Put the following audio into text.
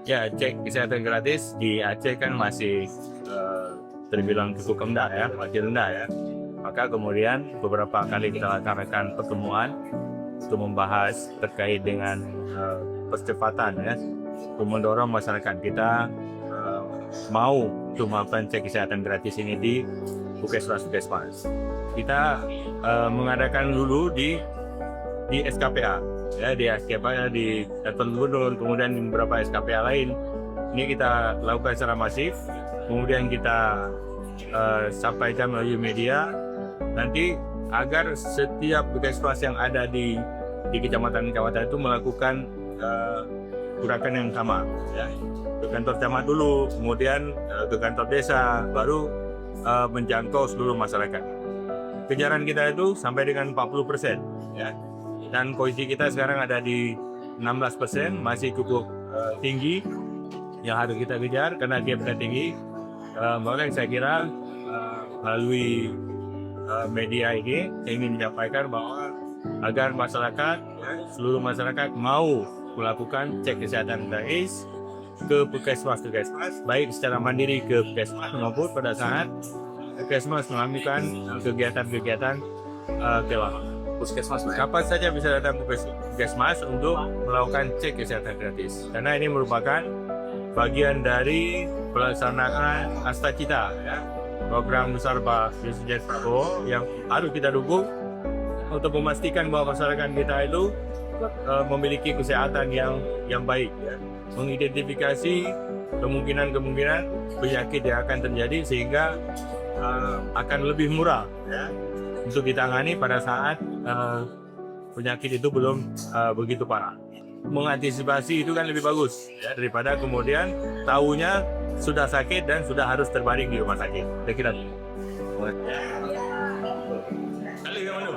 Ya, cek kesehatan gratis di Aceh kan masih terbilang cukup rendah ya, masih rendah ya. Maka kemudian beberapa kali kita laksanakan pertemuan untuk membahas terkait dengan percepatan ya, untuk mendorong masyarakat kita mau untuk melakukan cek kesehatan gratis ini di puskesmas. Kita mengadakan dulu di SKPA ya, di SKPA di Datuan Gubernur, kemudian di beberapa SKPA lain. Ini kita lakukan secara masif, kemudian kita sampaikan melalui media nanti agar setiap puskesmas yang ada di kecamatan-kecamatan itu melakukan gerakan yang sama ya. Ke kantor camat dulu, kemudian ke kantor desa, baru menjangkau seluruh masyarakat. Kejaran kita itu sampai dengan 40% ya. Dan posisi kita sekarang ada di 16%, masih cukup tinggi yang harus kita kejar karena gapnya tinggi. Maka saya kira melalui media ini saya ingin menyampaikan bahwa agar masyarakat, seluruh masyarakat mau melakukan cek kesehatan gratis ke puskesmas, baik secara mandiri ke puskesmas maupun pada saat puskesmas melakukan kegiatan-kegiatan kelah. Puskesmas, Kapan saja bisa datang ke puskesmas untuk melakukan cek kesehatan gratis. Karena ini merupakan bagian dari pelaksanaan Astacita, ya, program besar Pak Presiden Prabowo yang harus kita dukung untuk memastikan bahwa masyarakat kita itu memiliki kesehatan yang baik, ya. Mengidentifikasi kemungkinan penyakit yang akan terjadi sehingga akan lebih murah ya, untuk ditangani pada saat penyakit itu belum begitu parah. Mengantisipasi itu kan lebih bagus ya, daripada kemudian tahunya sudah sakit dan sudah harus terbaring di rumah sakit. Saya kira. Kali ke mana?